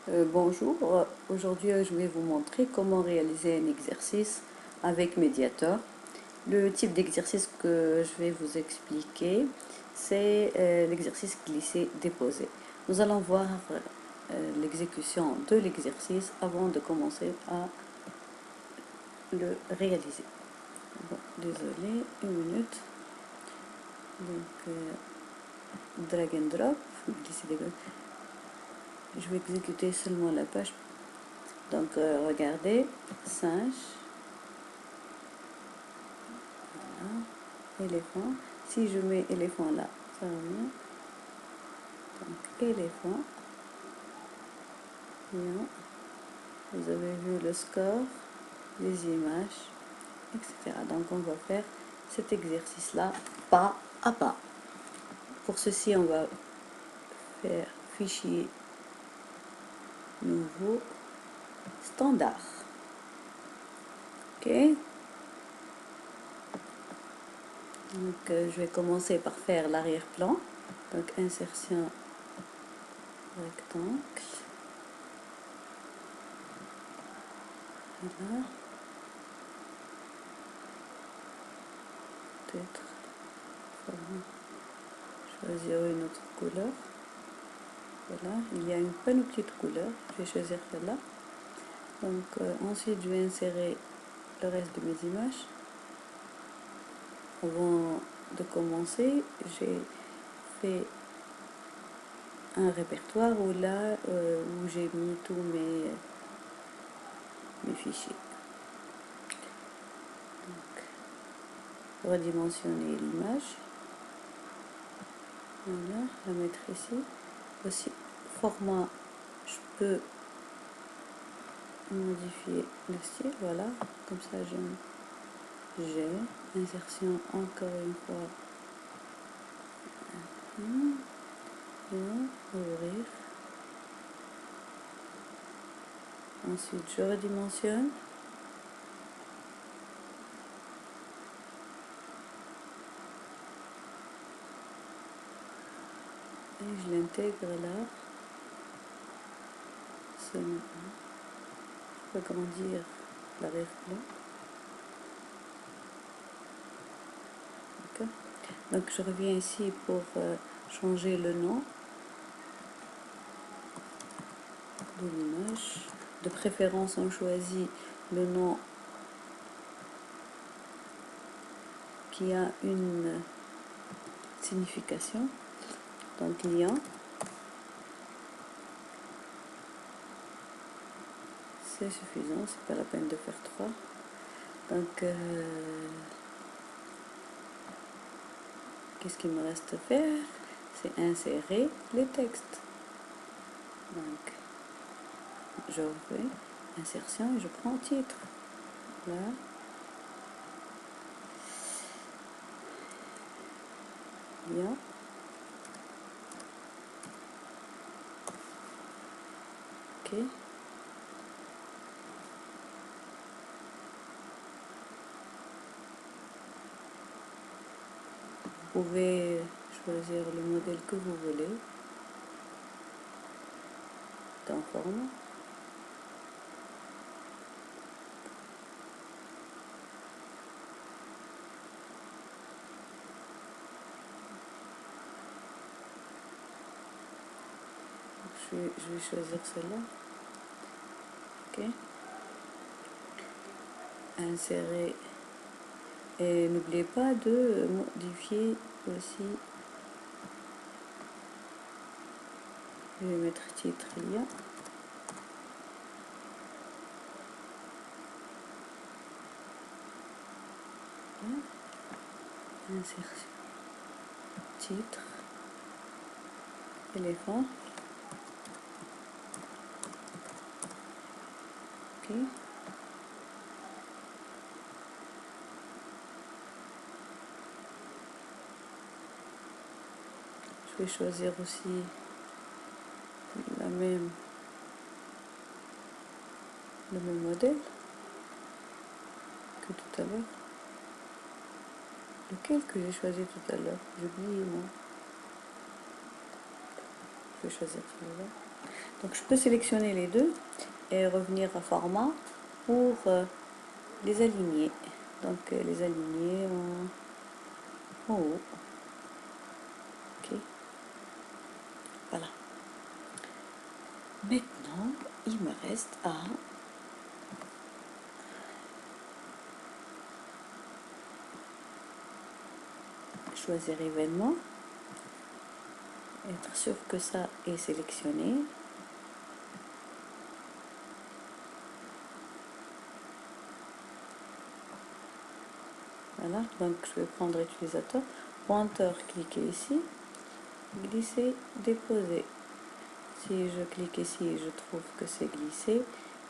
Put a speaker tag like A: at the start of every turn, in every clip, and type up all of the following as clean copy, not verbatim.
A: Bonjour, aujourd'hui je vais vous montrer comment réaliser un exercice avec Mediator. Le type d'exercice que je vais vous expliquer, c'est l'exercice glisser-déposer. Nous allons voir l'exécution de l'exercice avant de commencer à le réaliser. Bon, désolé, une minute. Donc, drag and drop, glisser-déposer. Je vais exécuter seulement la page. Donc, regardez, singe, voilà, éléphant. Si je mets éléphant là, ça revient. Donc, éléphant. Bien. Vous avez vu le score, les images, etc. Donc, on va faire cet exercice-là pas à pas. Pour ceci, on va faire fichier nouveau standard. Ok. Donc, je vais commencer par faire l'arrière-plan. Donc, insertion rectangle. Voilà. Peut-être choisir une autre couleur. Voilà, il y a une panoplie de couleurs. Je vais choisir celle-là. Donc, ensuite, je vais insérer le reste de mes images. Avant de commencer, j'ai fait un répertoire où j'ai mis tous mes fichiers. Donc, redimensionner l'image. Voilà, la mettre ici. Aussi, format, je peux modifier le style. Voilà, comme ça j'ai insertion encore une fois. Ouvrir. Ensuite, je redimensionne. Et je l'intègre là. Je peux agrandir l'arrière-plan. Donc je reviens ici pour changer le nom de l'image. De préférence, on choisit le nom qui a une signification. Donc lien. C'est suffisant, c'est pas la peine de faire 3. Donc qu'est-ce qu'il me reste à faire? C'est insérer les textes. Donc je fais insertion et je prends titre. Là. Bien. Ok. Vous pouvez choisir le modèle que vous voulez dans forme. Je vais choisir celle-là. Ok. Insérer. Et n'oubliez pas de modifier aussi. Je vais mettre titre lien. Insertion. Titre. Éléphant. Ok. Je vais choisir aussi le même modèle que tout à l'heure. Lequel que j'ai choisi tout à l'heure? J'ai oublié moi. Je vais choisir celui-là. Donc je peux sélectionner les deux et revenir à format pour les aligner. Donc les aligner en haut. Ok, voilà. Maintenant, il me reste à choisir événement, être sûr que ça est sélectionné. Voilà, donc je vais prendre utilisateur, pointeur, cliquer ici, glisser, déposer. Si je clique ici, je trouve que c'est glissé.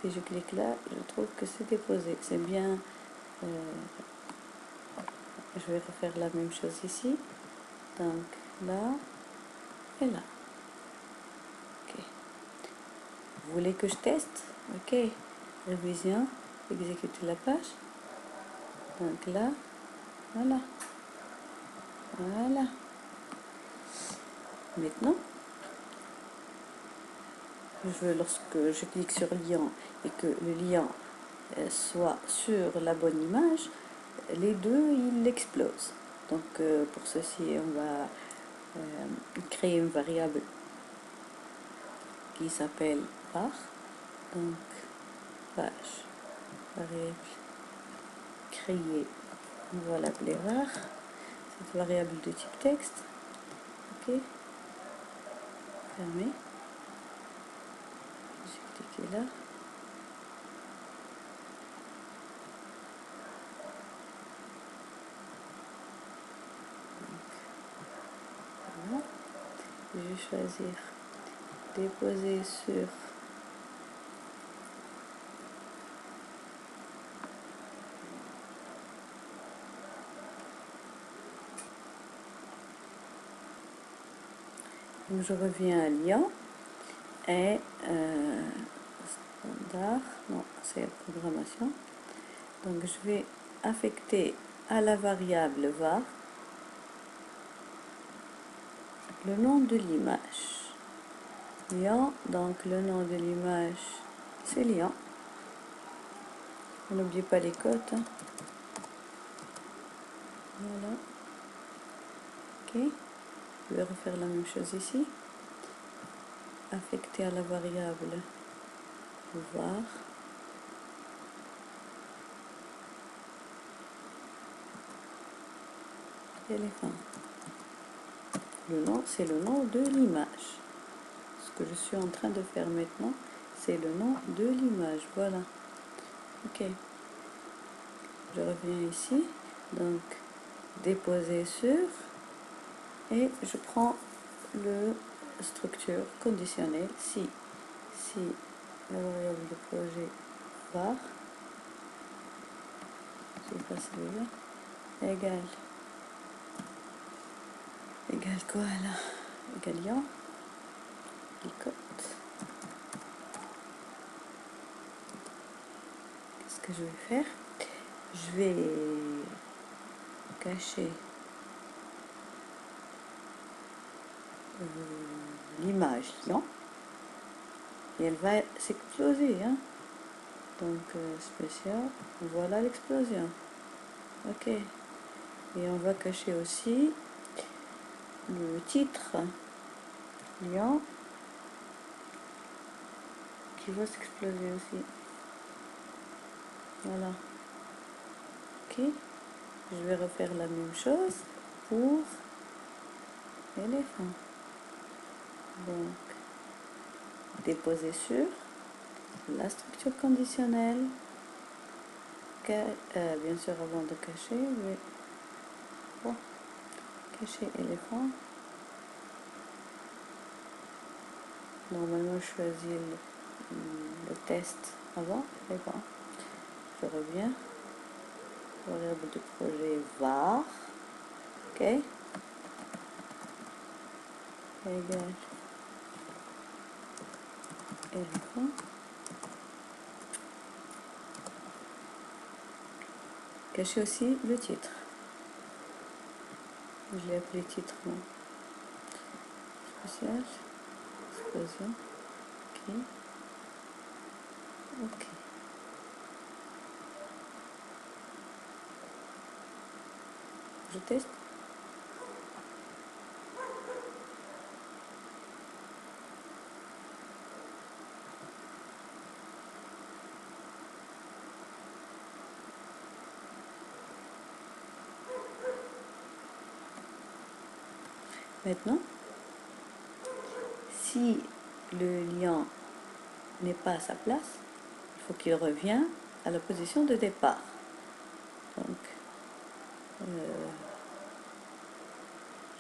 A: Si je clique là, je trouve que c'est déposé. C'est bien. Je vais refaire la même chose ici. Donc là et là. Ok. Vous voulez que je teste? Ok. Révision. Exécuter la page. Donc là, voilà. Voilà. Maintenant, lorsque je clique sur lien et que le lien soit sur la bonne image, les deux, ils explosent. Donc pour ceci, on va créer une variable qui s'appelle var. Donc page variable créée, on va l'appeler var. Cette variable de type texte. Ok, fermé. J'ai cliqué là. Voilà. Je vais choisir déposer sur donc je reviens à lien et standard, non c'est la programmation, donc je vais affecter à la variable var le nom de l'image lien, donc le nom de l'image c'est lien. N'oubliez pas les cotes. Hein. Voilà. Ok. Je vais refaire la même chose ici. Affecter à la variable var. Éléphant. Le nom, c'est le nom de l'image. Ce que je suis en train de faire maintenant, c'est le nom de l'image. Voilà. Ok. Je reviens ici. Donc, déposer sur. Et je prends le structure conditionnelle. Si la variable de projet var, c'est pas celui-là, égale quoi là? Égale lien. Qu'est-ce que je vais faire? Je vais cacher l'image lien et elle va s'exploser. Hein. Donc spécial, voilà l'explosion. Ok. Et on va cacher aussi le titre lien qui va s'exploser aussi. Voilà. Ok. Je vais refaire la même chose pour éléphant. Donc, déposer sur la structure conditionnelle. Bien sûr, avant de cacher, je vais cacher éléphant. Normalement, je choisis le test avant, mais bon, je reviens. Variable de projet var. Ok. Égal éléphant. Cacher aussi le titre. Je l'ai appelé titre, non. Spécial. Explosion. ici. Ok. Je teste. Maintenant, si le lien n'est pas à sa place, il faut qu'il revienne à la position de départ. Donc,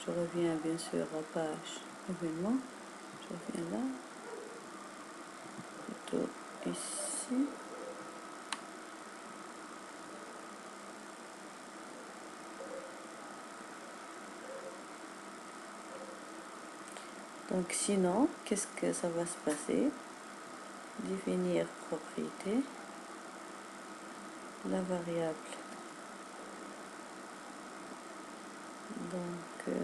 A: je reviens bien sûr à page événement. Je reviens là, plutôt ici. Donc sinon, qu'est-ce que ça va se passer? Définir propriété, la variable. Donc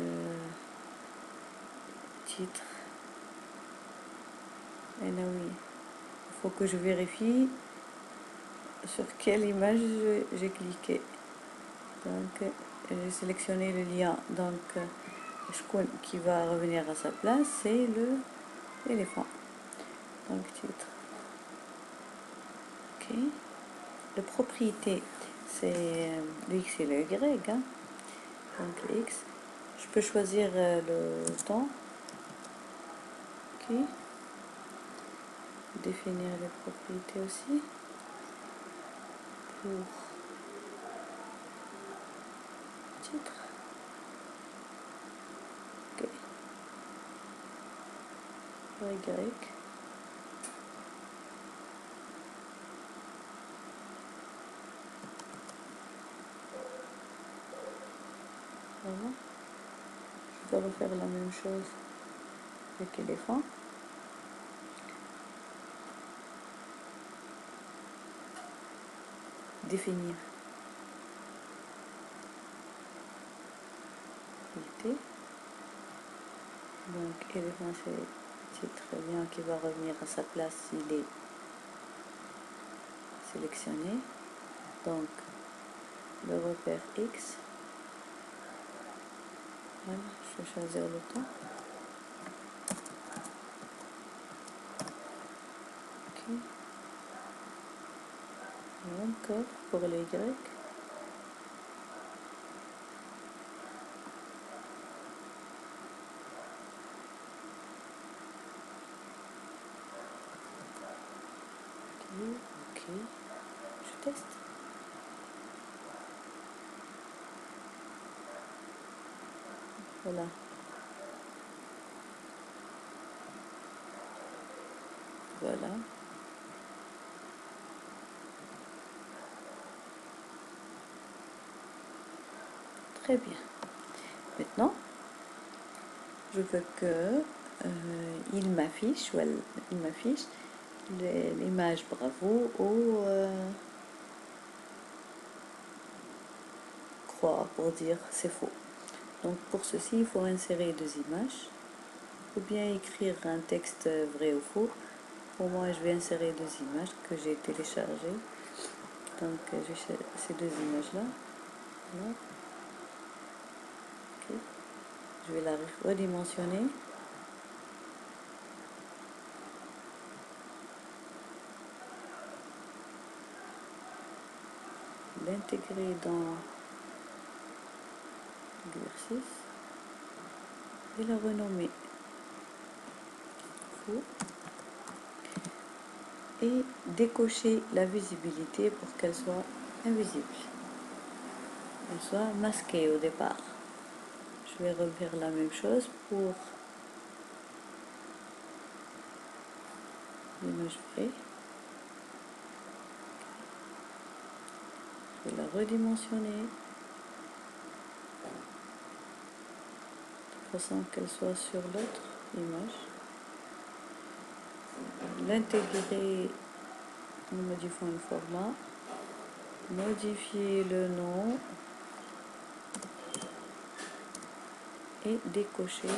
A: titre. Et là oui, il faut que je vérifie sur quelle image j'ai cliqué. Donc j'ai sélectionné le lien. Donc qui va revenir à sa place, c'est l'éléphant. Donc titre. Ok. La propriété, c'est le X et le Y. Hein. Donc le X. Je peux choisir le temps. Ok. Définir les propriétés aussi. Pour titre. Ok. Pour Y. Voilà. Je peux refaire la même chose avec éléphant. Définir. Donc éléphant c'est titre lien qui va revenir à sa place s'il est sélectionné. Donc le repère X. Voilà, je vais choisir le temps. Ok. Et encore pour les Y. Ok. Je teste. Voilà. Voilà. Très bien. Maintenant, je veux que il m'affiche l'image bravo ou croix pour dire c'est faux. Donc pour ceci, il faut insérer deux images ou bien écrire un texte vrai ou faux. Pour moi, je vais insérer deux images que j'ai téléchargées. Donc j'ai ces deux images-là. Voilà. Okay. Je vais la redimensionner. L'intégrer dans l'exercice et la renommer faux et décocher la visibilité pour qu'elle soit invisible, qu'elle soit masquée au départ. Je vais refaire la même chose pour l'image vraie. Je vais la redimensionner de façon qu'elle soit sur l'autre image. L'intégrer en modifiant le format. Modifier le nom et décocher